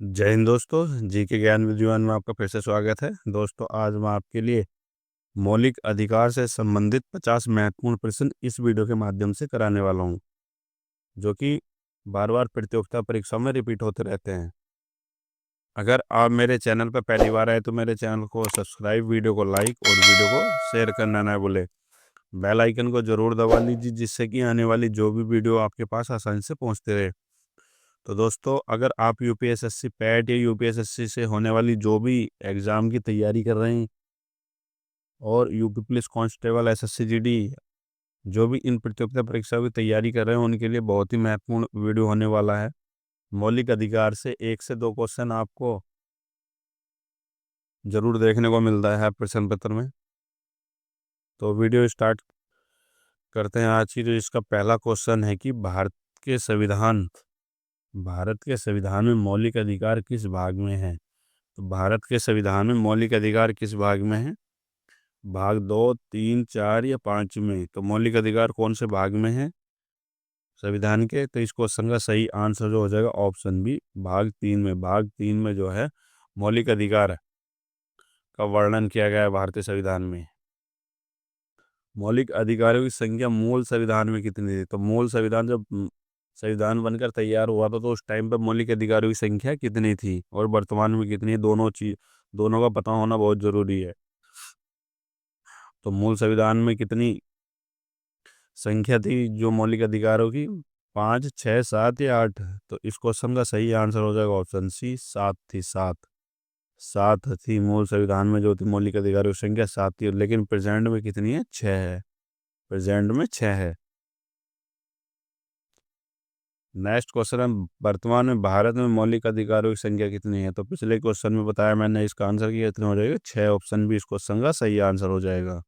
जय हिंद दोस्तों, जी के ज्ञान विद्वान में आपका फिर से स्वागत है। दोस्तों, आज मैं आपके लिए मौलिक अधिकार से संबंधित 50 महत्वपूर्ण प्रश्न इस वीडियो के माध्यम से कराने वाला हूं, जो कि बार बार प्रतियोगिता परीक्षाओं में रिपीट होते रहते हैं। अगर आप मेरे चैनल पर पहली बार आए तो मेरे चैनल को सब्सक्राइब, वीडियो को लाइक और वीडियो को शेयर करना ना भूले। बेल आइकन को जरूर दबा लीजिए, जिससे कि आने वाली जो भी वीडियो आपके पास आसानी से पहुंचते रहे। तो दोस्तों, अगर आप यूपीएसएससी पैट या यूपीएसएससी से होने वाली जो भी एग्ज़ाम की तैयारी कर रहे हैं और UP police constable, SSC GD, जो भी इन प्रतियोगिता परीक्षाओं की तैयारी कर रहे हैं, उनके लिए बहुत ही महत्वपूर्ण वीडियो होने वाला है। मौलिक अधिकार से 1 से 2 क्वेश्चन आपको ज़रूर देखने को मिलता है प्रश्न पत्र में। तो वीडियो स्टार्ट करते हैं आज की। जो इसका पहला क्वेश्चन है कि भारत के संविधान में मौलिक अधिकार किस भाग में है? तो भारत के संविधान में मौलिक अधिकार किस भाग में है? भाग 2, 3, 4 या 5 में? तो मौलिक अधिकार कौन से भाग में है संविधान के? तो इस क्वेश्चन का सही आंसर जो हो जाएगा ऑप्शन बी, भाग 3 में। भाग 3 में जो है मौलिक अधिकार का वर्णन किया गया है भारतीय संविधान में। मौलिक अधिकारों की संख्या मूल संविधान में कितनी थी? तो मूल संविधान जब संविधान बनकर तैयार हुआ था तो उस टाइम पर मौलिक अधिकारों की संख्या कितनी थी और वर्तमान में कितनी है, दोनों का पता होना बहुत जरूरी है। तो मूल संविधान में कितनी संख्या थी जो मौलिक अधिकारों की? 5, 6, 7 या 8? तो इस क्वेश्चन का सही आंसर हो जाएगा ऑप्शन सी, 7 थी। 7 थी मूल संविधान में जो थी मौलिक अधिकारों की संख्या 7 थी। लेकिन प्रेजेंट में कितनी है? 6 है। प्रेजेंट में 6 है। नेक्स्ट क्वेश्चन है, वर्तमान में भारत में मौलिक अधिकारों की संख्या कितनी है? तो पिछले क्वेश्चन में बताया मैंने, इसका आंसर कितना हो जाएगा? 6। ऑप्शन बी इस क्वेश्चन का सही आंसर हो जाएगा।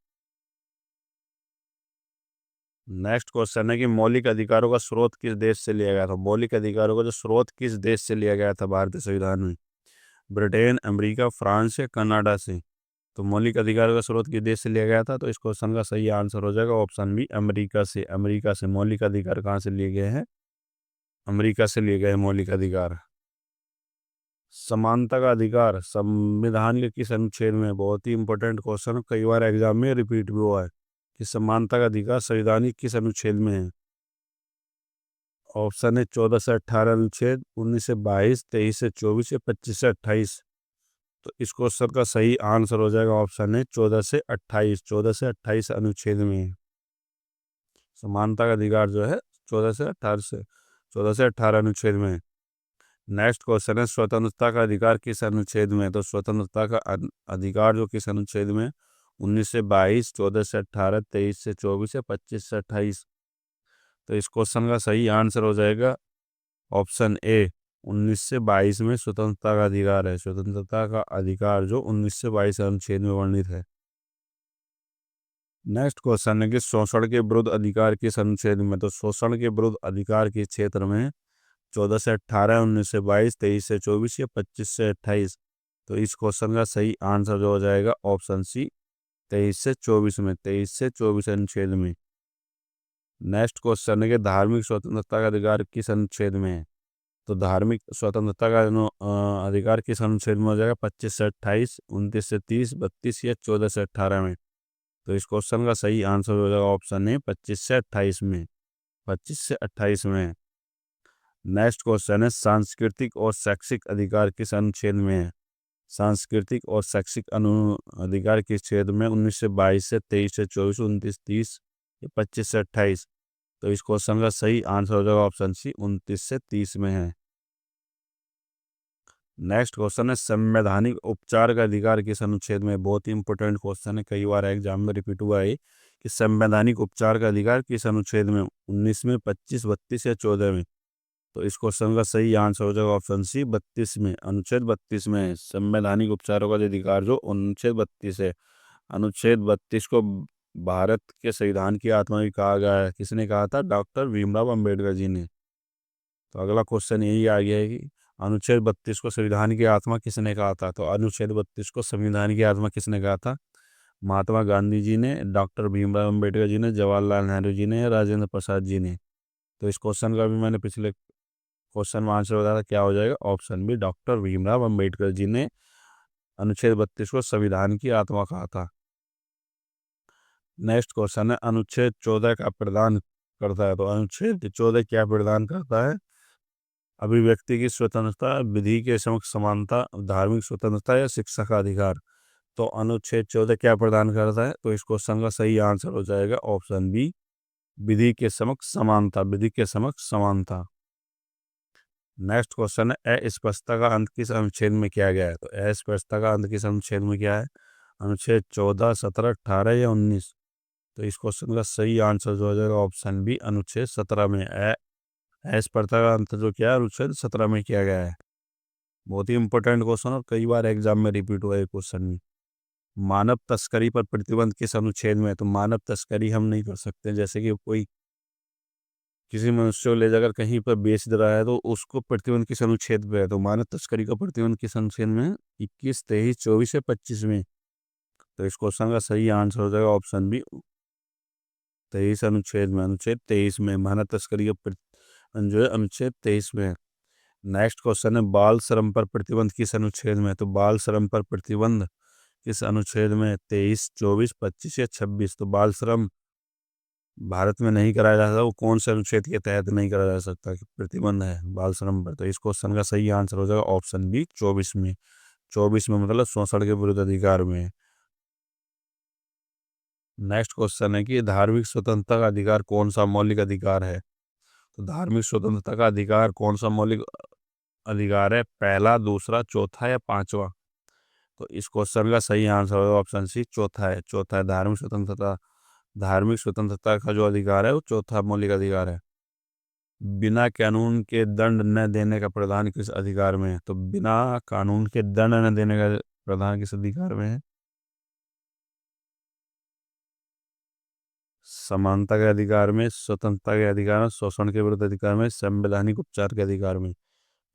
नेक्स्ट क्वेश्चन है कि मौलिक अधिकारों का स्रोत किस देश से लिया गया था? मौलिक अधिकारों का जो स्रोत किस देश से लिया गया था भारतीय संविधान में? ब्रिटेन, अमेरिका, फ्रांस या कनाडा से? तो मौलिक अधिकारों का स्रोत किस देश से लिया गया था? तो इस क्वेश्चन का सही आंसर हो जाएगा ऑप्शन बी, अमेरिका से। अमेरिका से मौलिक अधिकार कहाँ से लिए गए हैं? अमेरिका से लिए गए मौलिक अधिकार। समानता का अधिकार संविधान के किस अनुच्छेद में? बहुत ही इंपॉर्टेंट क्वेश्चन, कई बार एग्जाम में रिपीट भी हुआ है कि समानता का अधिकार संविधान के किस अनुच्छेद में है? ऑप्शन है 14 से 18 अनुच्छेद, 19 से 22, 23 से 24 या 25 से 28? तो इस क्वेश्चन का सही आंसर हो जाएगा ऑप्शन है 14 से 28। 14 से 28 अनुच्छेद में है समानता का अधिकार जो है। 14 से 18 अनुच्छेद में है। नेक्स्ट क्वेश्चन है, स्वतंत्रता का अधिकार किस अनुच्छेद में है? तो स्वतंत्रता का अधिकार जो किस अनुच्छेद में? 19 से 22, 14 से 18, 23 से 24 या 25 से 28? तो इस क्वेश्चन का सही आंसर हो जाएगा ऑप्शन ए, 19 से 22 में स्वतंत्रता का अधिकार है। स्वतंत्रता का अधिकार जो 19 से 22 अनुच्छेद में वर्णित है। नेक्स्ट क्वेश्चन है कि शोषण के विरुद्ध अधिकार किस अनुच्छेद में? तो शोषण के विरुद्ध अधिकार के क्षेत्र में 14 से 18, 19 से 22, 23 से 24 या 25 से 28? तो इस क्वेश्चन का सही आंसर जो हो जाएगा ऑप्शन सी, 23 से 24 में। 23 से 24 अनुच्छेद में। नेक्स्ट क्वेश्चन है कि धार्मिक स्वतंत्रता का अधिकार किस अनुच्छेद में है? तो धार्मिक स्वतंत्रता का अधिकार किस अनुच्छेद में हो जाएगा? 25 से 28, 29 से 30, 32 या 14 से 18 में? तो इस क्वेश्चन का सही आंसर हो जाएगा ऑप्शन है 25 से 28 में। 25 से 28 में। नेक्स्ट क्वेश्चन है, सांस्कृतिक और शैक्षिक अधिकार किस अनुच्छेद में है? सांस्कृतिक और शैक्षिक अधिकार किस क्षेत्र में? 19 से 22 से 23 से 24, 29, 30 या 25 से 28? तो इस क्वेश्चन का सही आंसर हो जाएगा ऑप्शन सी, 29 से 30 में है। नेक्स्ट क्वेश्चन है, संवैधानिक उपचार का अधिकार किस अनुच्छेद में? बहुत ही इंपॉर्टेंट क्वेश्चन है, कई बार एग्जाम में रिपीट हुआ है कि संवैधानिक उपचार का अधिकार किस अनुच्छेद में? 19 में, 25, 32 या 14 में? तो इस क्वेश्चन का सही आंसर हो जाएगा ऑप्शन सी, 32 में। अनुच्छेद 32 में है संवैधानिक उपचारों का अधिकार जो अनुच्छेद 32 है। अनुच्छेद 32 को भारत के संविधान की आत्मा भी कहा गया है। किसने कहा था? डॉक्टर भीमराव अंबेडकर जी ने। तो अगला क्वेश्चन यही आ गया है कि अनुच्छेद 32 को संविधान की आत्मा किसने कहा था? तो अनुच्छेद 32 को संविधान की आत्मा किसने कहा था? महात्मा गांधी जी ने, डॉक्टर भीमराव अंबेडकर जी ने, जवाहरलाल नेहरू जी ने या राजेंद्र प्रसाद जी ने? तो इस क्वेश्चन का भी मैंने पिछले क्वेश्चन में आंसर हो जाएगा, क्या हो जाएगा? Option B, doctor Bhimrao Ambedkar ji ने अनुच्छेद 32 को संविधान की आत्मा कहा था। नेक्स्ट क्वेश्चन है, अनुच्छेद 14 का प्रदान करता है। तो अनुच्छेद 14 क्या प्रदान करता है? अभिव्यक्ति की स्वतंत्रता, विधि के समक्ष समानता, धार्मिक स्वतंत्रता या शिक्षा का अधिकार। तो अनुच्छेद 14 क्या प्रदान करता है? तो इस क्वेश्चन का सही आंसर हो जाएगा ऑप्शन बी, विधि के समक्ष समानता, विधि के समक्ष समानता। नेक्स्ट क्वेश्चन है, अस्पष्टता का अंत किस अनुच्छेद में किया गया है? तो अस्पष्टता का अंत किस अनुच्छेद में किया है? अनुच्छेद 14, 17, 18 या 19। तो इस क्वेश्चन का सही आंसर जो हो जाएगा ऑप्शन बी, अनुच्छेद 17 में। अस्पष्टता का अंत जो किया है अनुच्छेद 17 में किया गया है। बहुत ही इंपॉर्टेंट क्वेश्चन और कई बार एग्जाम में रिपीट हुआ है क्वेश्चन। मानव तस्करी पर प्रतिबंध किस अनुच्छेद में है? तो मानव तस्करी हम नहीं कर सकते, जैसे कि कोई किसी मनुष्य को ले जाकर कहीं पर बेच रहा है तो उसको प्रतिबंध किस अनुच्छेद पे है? तो मानव तस्करी का प्रतिबंध किस अनुच्छेद में है? 21, 23, 24 या 25 में। तो इस क्वेश्चन का सही आंसर हो जाएगा ऑप्शन बी, 23 अनुच्छेद में। अनुच्छेद 23 में मानव तस्करी का प्रतिबंध जो है अनुच्छेद 23 में है। नेक्स्ट क्वेश्चन है, बाल श्रम पर प्रतिबंध किस अनुच्छेद में है? तो बाल श्रम पर प्रतिबंध किस अनुच्छेद में? 23, 24, 25 या 26। तो बाल श्रम भारत में नहीं कराया जा सकता, वो कौन से अनुच्छेद के तहत नहीं कराया जा सकता कि प्रतिबंध है बाल श्रम पर? तो इस क्वेश्चन का सही आंसर हो जाएगा ऑप्शन बी, 24 में। 24 में मतलब शोषण के विरुद्ध अधिकार में। नेक्स्ट क्वेश्चन है कि धार्मिक स्वतंत्रता का अधिकार कौन सा मौलिक अधिकार है? तो धार्मिक स्वतंत्रता का अधिकार कौन सा मौलिक अधिकार है? पहला, दूसरा, चौथा या पांचवा? तो इस क्वेश्चन का सही आंसर होगा ऑप्शन सी, चौथा है। चौथा है धार्मिक स्वतंत्रता। धार्मिक स्वतंत्रता का जो अधिकार है वो चौथा मौलिक अधिकार है। बिना कानून के दंड न देने का प्रावधान किस अधिकार में है? तो बिना कानून के दंड न देने का प्रावधान किस अधिकार में है? समानता के अधिकार में, स्वतंत्रता के अधिकार में, शोषण के विरुद्ध अधिकार में, संवैधानिक उपचार के अधिकार में।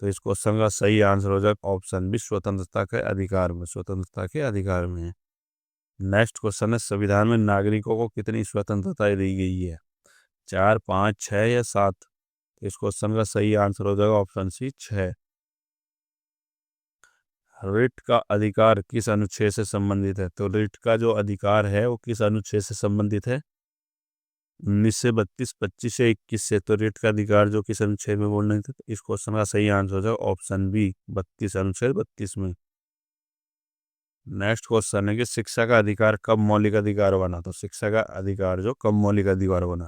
तो इस क्वेश्चन का सही आंसर हो जाएगा ऑप्शन बी, स्वतंत्रता के अधिकार में। स्वतंत्रता के अधिकार में। नेक्स्ट क्वेश्चन है, संविधान में नागरिकों को कितनी स्वतंत्रता दी गई है? 4, 5, 6 या 7? इस क्वेश्चन का सही आंसर हो जाएगा ऑप्शन सी, 6। रिट का अधिकार किस अनुच्छेद से संबंधित है? तो रिट का जो अधिकार है वो किस अनुच्छेद से संबंधित है? 19 से 32, 25 से 21 से। तो रिट का अधिकार जो किस अनुच्छेद में बोल रहे थे? तो इस क्वेश्चन का सही आंसर हो जाएगा ऑप्शन बी, 32, अनुच्छेद 32 में। नेक्स्ट क्वेश्चन है कि शिक्षा का अधिकार कब मौलिक अधिकार बना? तो शिक्षा का अधिकार जो कब मौलिक अधिकार बना?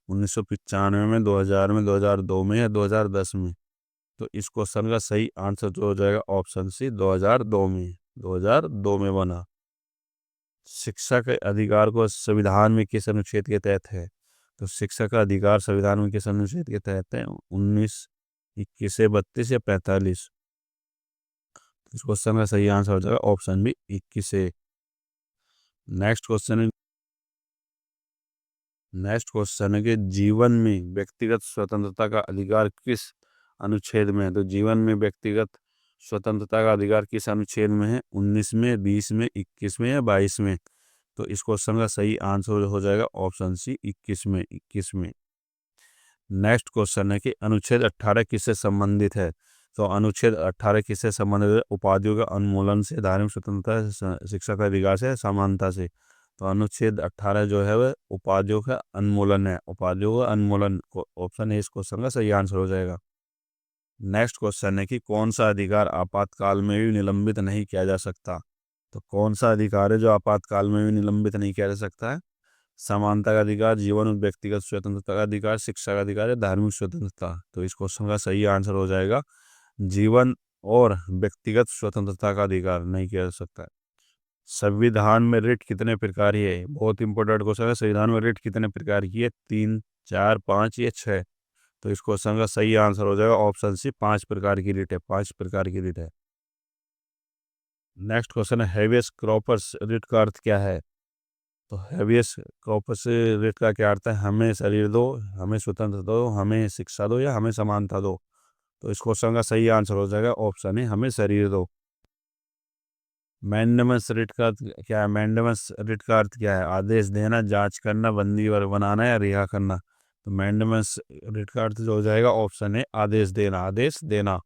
1995 में, 2000 में, 2002 में या 2010 में? तो इस क्वेश्चन का सही आंसर जो हो जाएगा ऑप्शन सी, 2002 में। 2002 में बना। शिक्षा के अधिकार को संविधान में किस अनुच्छेद के तहत है? तो शिक्षा का अधिकार संविधान में किस अनुच्छेद के तहत है? 19, 21 से 32 या 45? इस क्वेश्चन का सही आंसर हो जाएगा ऑप्शन बी, 21 से। नेक्स्ट क्वेश्चन है, कि जीवन में व्यक्तिगत स्वतंत्रता का अधिकार किस अनुच्छेद में है? तो जीवन में व्यक्तिगत स्वतंत्रता का अधिकार किस अनुच्छेद में है? 19 में, 20 में, 21 में या 22 में? तो इस क्वेश्चन का सही आंसर हो जाएगा ऑप्शन सी, 21 में। 21 में। नेक्स्ट क्वेश्चन है कि अनुच्छेद 18 किससे संबंधित है? तो अनुच्छेद 18 किससे संबंधित है? उपाधियों का उन्मूलन से, धार्मिक स्वतंत्रता से, शिक्षा का अधिकार से, समानता से। तो अनुच्छेद 18 जो है वह उपाधियों का उन्मूलन है। उपाधियों का उन्मूलन को ऑप्शन ए इस क्वेश्चन का सही आंसर हो जाएगा। नेक्स्ट क्वेश्चन है कि कौन सा अधिकार आपातकाल में भी निलंबित नहीं किया जा सकता? तो कौन सा अधिकार है जो आपातकाल में भी निलंबित नहीं किया जा सकता है? समानता का अधिकार, जीवन और व्यक्तिगत स्वतंत्रता का अधिकार, शिक्षा का अधिकार है, धार्मिक स्वतंत्रता। तो इस क्वेश्चन का सही आंसर हो जाएगा जीवन और व्यक्तिगत स्वतंत्रता का अधिकार नहीं किया जा सकता है। संविधान में रिट कितने प्रकार की है? बहुत इंपॉर्टेंट क्वेश्चन है। संविधान में रिट कितने प्रकार की है? 3, 4, 5 या 6? तो इस क्वेश्चन का सही आंसर हो जाएगा ऑप्शन सी, 5 प्रकार की रिट है। 5 प्रकार की रिट है। नेक्स्ट क्वेश्चन है, हेवियस कॉर्पस रिट का अर्थ क्या है? तो हेवियस कॉर्पस रिट का क्या अर्थ है? हमें शरीर दो, हमें स्वतंत्र दो, हमें शिक्षा दो या हमें समानता दो? तो इस क्वेश्चन का सही आंसर हो जाएगा ऑप्शन है, हमें शरीर दो। मैंडेमस रिट का अर्थ क्या है? मैंडेमस रिट का अर्थ क्या है? आदेश देना, जांच करना, बंदी और बनाना या रिहा करना? तो मैंडेमेंस रिट का अर्थ जो हो जाएगा ऑप्शन है आदेश देना, आदेश देना।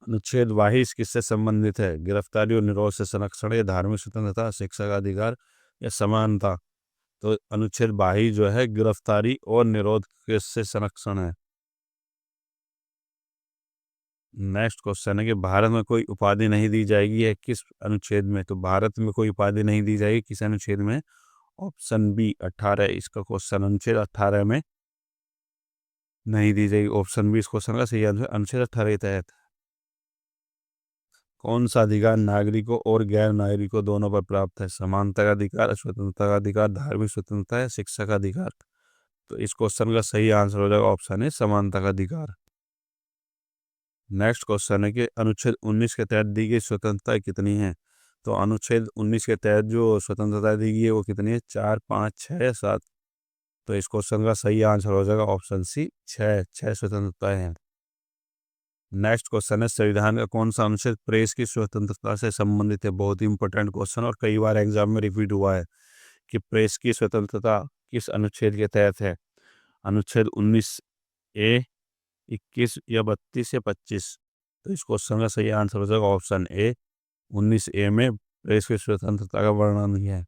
अनुच्छेद 22 किससे संबंधित है? गिरफ्तारी और निरोध से संरक्षण या धार्मिक स्वतंत्रता, शिक्षा का अधिकार या समानता। तो अनुच्छेद 22 जो है गिरफ्तारी और निरोध से संरक्षण है। नेक्स्ट क्वेश्चन है कि भारत में कोई उपाधि नहीं दी जाएगी है किस अनुच्छेद में? तो भारत में कोई उपाधि नहीं दी जाएगी किस अनुच्छेद में? ऑप्शन बी 18, इसका क्वेश्चन अनुच्छेद 18 में नहीं दी जाएगी। ऑप्शन बी इस क्वेश्चन का सही आंसर अनुच्छेद 18 के तहत। कौन सा अधिकार नागरिकों और गैर नागरिकों दोनों पर प्राप्त है? समानता का अधिकार, स्वतंत्रता का अधिकार, धार्मिक स्वतंत्रता या शिक्षा का अधिकार। तो इस क्वेश्चन का सही आंसर हो जाएगा ऑप्शन है समानता का अधिकार। नेक्स्ट क्वेश्चन है कि अनुच्छेद 19 के तहत दी गई स्वतंत्रता कितनी है? तो अनुच्छेद 19 के तहत जो स्वतंत्रता दी गई है वो कितनी है? 4, 5, 6 या 7। तो इस क्वेश्चन का सही आंसर हो जाएगा ऑप्शन सी 6 स्वतंत्रताएं हैं। नेक्स्ट क्वेश्चन है संविधान का कौन सा अनुच्छेद प्रेस की स्वतंत्रता से संबंधित है? बहुत ही इंपॉर्टेंट क्वेश्चन और कई बार एग्जाम में रिपीट हुआ है कि प्रेस की स्वतंत्रता किस अनुच्छेद के तहत है? अनुच्छेद 19 ए, 21 या 32 या 25। तो इस क्वेश्चन का सही आंसर हो जाएगा ऑप्शन ए 19 ए में प्रेस की स्वतंत्रता का वर्णन है।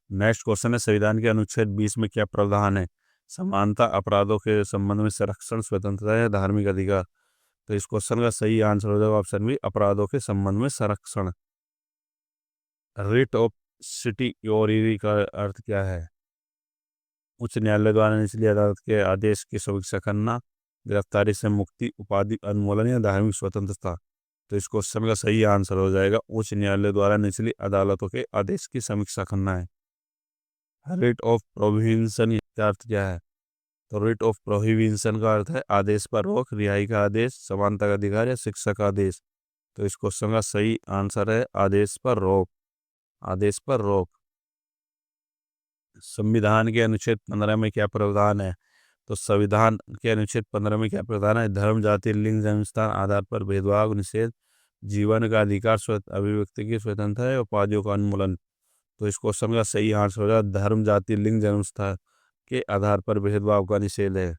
नेक्स्ट क्वेश्चन है संविधान के अनुच्छेद 20 में क्या प्रावधान है? समानता, अपराधों के संबंध में संरक्षण, स्वतंत्रता या धार्मिक अधिकार। तो इस क्वेश्चन का सही आंसर हो जाएगा ऑप्शन बी अपराधों के संबंध में संरक्षण। रिट ऑफ सिटी का अर्थ क्या है? उच्च न्यायालय द्वारा निचली अदालत के आदेश की समीक्षा करना, गिरफ्तारी से मुक्ति, उपाधि उन्मूलन या धार्मिक स्वतंत्रता। तो इस क्वेश्चन का सही आंसर हो जाएगा उच्च न्यायालय द्वारा निचली अदालतों के आदेश की समीक्षा करना है। रिट ऑफ प्रोहिबिशन का अर्थ क्या है? तो रिट ऑफ प्रोहिबिशन का अर्थ है आदेश पर रोक, रिहाई का आदेश, समानता का अधिकार या शिक्षा का आदेश। तो इस क्वेश्चन का सही आंसर है आदेश पर रोक, आदेश पर रोक। संविधान के अनुच्छेद 15 में क्या प्रावधान है? तो संविधान के अनुच्छेद 15 में क्या प्रावधान है? धर्म, जाति, लिंग, जन्मस्थान आधार पर भेदभाव निषेध, जीवन का अधिकार, अभिव्यक्ति की स्वतंत्रता है, उपाधियों का उन्मूलन। तो इस क्वेश्चन का सही आंसर हो जाएगा धर्म, जाति, लिंग, जन्मस्थान के आधार पर भेदभाव का निषेध है।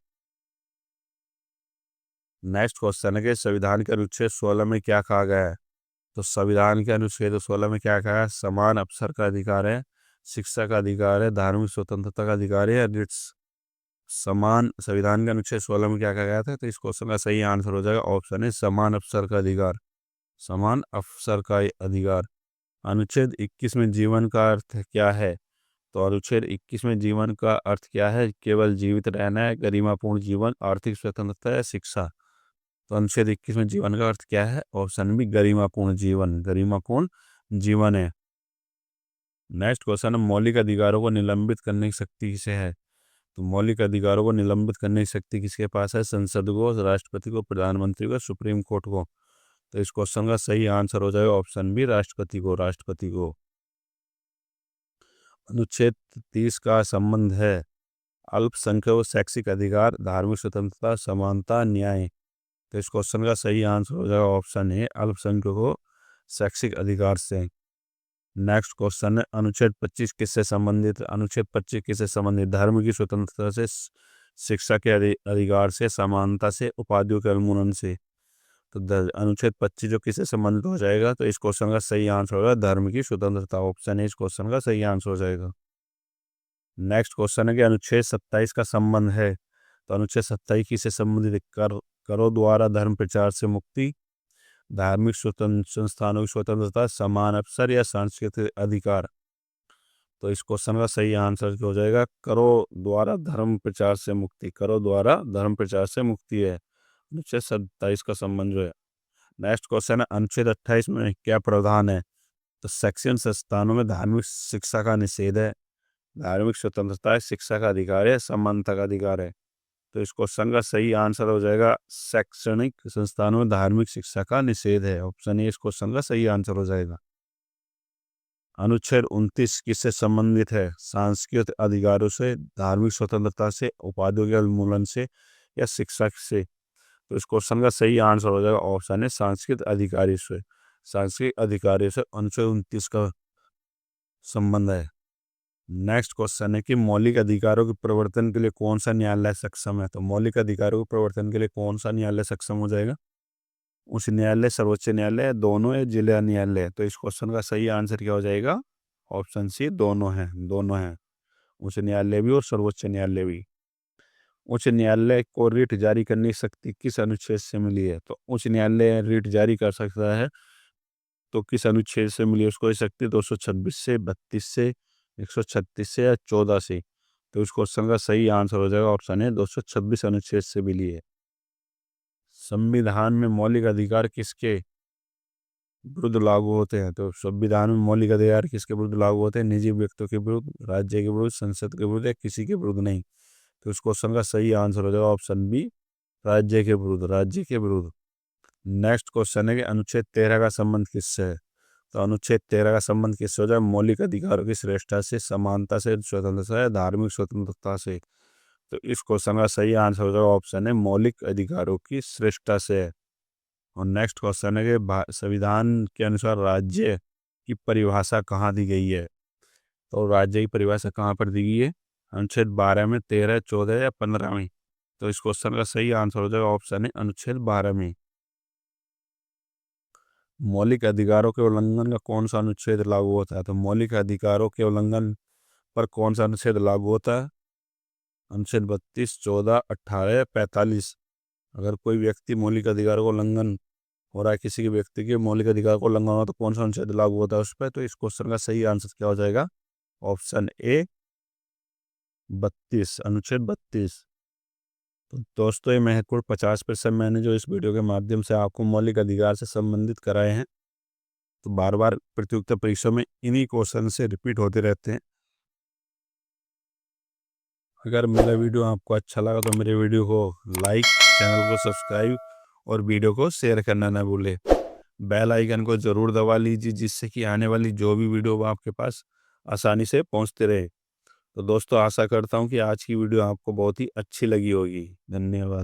नेक्स्ट क्वेश्चन है कि संविधान के अनुच्छेद 16 में क्या कहा गया है? तो संविधान के अनुच्छेद 16 में क्या कहा है? समान अवसर का अधिकार है, शिक्षा का अधिकार है, धार्मिक स्वतंत्रता का अधिकार है या रिट्स। समान संविधान के अनुच्छेद 16 में क्या कहा गया था? तो इस क्वेश्चन का सही आंसर हो जाएगा ऑप्शन है समान अवसर का अधिकार, समान अवसर का अधिकार। अनुच्छेद 21 में जीवन का अर्थ क्या है? तो अनुच्छेद 21 में जीवन का अर्थ क्या है? केवल जीवित रहना है, गरिमापूर्ण जीवन, आर्थिक स्वतंत्रता या शिक्षा। तो अनुच्छेद 21 में जीवन का अर्थ क्या है? ऑप्शन बी गरिमापूर्ण जीवन, गरिमापूर्ण जीवन है। नेक्स्ट क्वेश्चन है मौलिक अधिकारों को निलंबित करने की शक्ति किसे है? तो मौलिक अधिकारों को निलंबित करने की शक्ति किसके पास है? संसद को, राष्ट्रपति को, प्रधानमंत्री को, सुप्रीम कोर्ट को। तो इस क्वेश्चन का सही आंसर हो जाएगा ऑप्शन बी राष्ट्रपति को, राष्ट्रपति को। अनुच्छेद 30 का संबंध है अल्पसंख्यक शैक्षिक अधिकार, धार्मिक स्वतंत्रता, समानता, न्याय। तो इस क्वेश्चन का सही आंसर हो जाएगा ऑप्शन है अल्पसंख्यकों शैक्षिक अधिकार से। नेक्स्ट क्वेश्चन है अनुच्छेद 25 किससे संबंधित? अनुच्छेद 25 किससे संबंधित? धर्म की स्वतंत्रता से, शिक्षा के अधिकार से, समानता से, उपाधियों के उन्मूलन से। तो अनुच्छेद 25 जो किससे संबंधित हो जाएगा? तो इस क्वेश्चन का सही आंसर होगा धर्म की स्वतंत्रता, ऑप्शन है इस क्वेश्चन का सही आंसर हो जाएगा। नेक्स्ट क्वेश्चन है कि अनुच्छेद 27 का संबंध है। तो अनुच्छेद 27 किससे संबंधित? करों द्वारा धर्म प्रचार से मुक्ति, धार्मिक स्वतंत्र संस्थानों की स्वतंत्रता, समान अवसर या सांस्कृतिक अधिकार। तो इस क्वेश्चन का सही आंसर हो जाएगा करों द्वारा धर्म प्रचार से मुक्ति, करों द्वारा धर्म प्रचार से मुक्ति है अनुच्छेद 27 का संबंध जो है। नेक्स्ट क्वेश्चन है अनुच्छेद 28 में क्या प्रावधान है? तो शैक्षणिक संस्थानों में धार्मिक शिक्षा का निषेध है, धार्मिक स्वतंत्रता है, शिक्षा का अधिकार है, समानता का अधिकार है। तो इस क्वेश्चन का सही आंसर हो जाएगा शैक्षणिक संस्थानों में धार्मिक शिक्षा का निषेध है, ऑप्शन ए इस क्वेश्चन का सही आंसर हो जाएगा। अनुच्छेद 29 किससे संबंधित है? सांस्कृतिक अधिकारों से, धार्मिक स्वतंत्रता से, उपाधियों के उन्मूलन से या शिक्षा से। तो इस क्वेश्चन का सही आंसर हो जाएगा ऑप्शन है सांस्कृतिक अधिकारी से, सांस्कृतिक अधिकारी से अनुच्छेद 29 का संबंध है। नेक्स्ट क्वेश्चन है कि मौलिक अधिकारों के प्रवर्तन के लिए कौन सा न्यायालय सक्षम है। तो मौलिक अधिकारों के प्रवर्तन के लिए कौन सा न्यायालय सक्षम हो जाएगा? उच्च न्यायालय, सर्वोच्च न्यायालय, दोनों है, जिला न्यायालय। तो इस क्वेश्चन का सही आंसर क्या हो जाएगा? ऑप्शन सी, दोनों है, दोनों है, उच्च न्यायालय भी और सर्वोच्च न्यायालय भी। उच्च न्यायालय को रिट जारी करने की शक्ति किस अनुच्छेद से मिली है? तो उच्च न्यायालय रिट जारी कर सकता है, तो किस अनुच्छेद से मिली उसको ये शक्ति? 226 से, 32 से, 136 से या 14 से? तो इस क्वेश्चन का सही आंसर हो जाएगा ऑप्शन है 226 अनुच्छेद से मिली है। संविधान में मौलिक अधिकार किसके विरुद्ध लागू होते हैं? तो संविधान में मौलिक अधिकार किसके विरुद्ध लागू होते हैं? निजी व्यक्तियों के विरुद्ध, राज्य के विरुद्ध, संसद के विरुद्ध या किसी के विरुद्ध नहीं? तो इस क्वेश्चन का सही आंसर हो जाएगा ऑप्शन बी, राज्य के विरुद्ध, राज्य के विरुद्ध। नेक्स्ट क्वेश्चन है कि अनुच्छेद 13 का संबंध किससे है? तो अनुच्छेद 13 का संबंध किससे हो जाए? मौलिक अधिकारों की श्रेष्ठता से, समानता से, स्वतंत्रता से, धार्मिक स्वतंत्रता से। तो इस क्वेश्चन का सही आंसर हो जाएगा ऑप्शन है मौलिक अधिकारों की श्रेष्ठता से है। और नेक्स्ट क्वेश्चन है कि संविधान के अनुसार राज्य की परिभाषा कहाँ दी गई है? तो राज्य की परिभाषा कहाँ पर दी गई है? अनुच्छेद 12 में, 13, 14 या 15 में? तो इस क्वेश्चन का सही आंसर हो जाएगा ऑप्शन है अनुच्छेद 12 में। मौलिक अधिकारों के उल्लंघन का कौन सा अनुच्छेद लागू होता है? तो मौलिक अधिकारों के उल्लंघन पर कौन सा अनुच्छेद लागू होता है? अनुच्छेद 32, 14, 18 या 45? अगर कोई व्यक्ति मौलिक अधिकारों का उल्लंघन हो रहा है, किसी के व्यक्ति के मौलिक अधिकार को उल्लंघन हो, तो कौन सा अनुच्छेद लागू होता है उस पर? तो इस क्वेश्चन का सही आंसर क्या हो जाएगा? ऑप्शन ए, 32, अनुच्छेद 32। तो दोस्तों, ये महत्वपूर्ण 50% मैंने जो इस वीडियो के माध्यम से आपको मौलिक अधिकार से संबंधित कराए हैं, तो बार बार प्रतियोगिता परीक्षा में इन्हीं क्वेश्चन से रिपीट होते रहते हैं। अगर मेरा वीडियो आपको अच्छा लगा तो मेरे वीडियो को लाइक, चैनल को सब्सक्राइब और वीडियो को शेयर करना ना भूले। बेल आइकन को ज़रूर दबा लीजिए, जिससे कि आने वाली जो भी वीडियो आपके पास आसानी से पहुंचते रहे। तो दोस्तों, आशा करता हूं कि आज की वीडियो आपको बहुत ही अच्छी लगी होगी। धन्यवाद।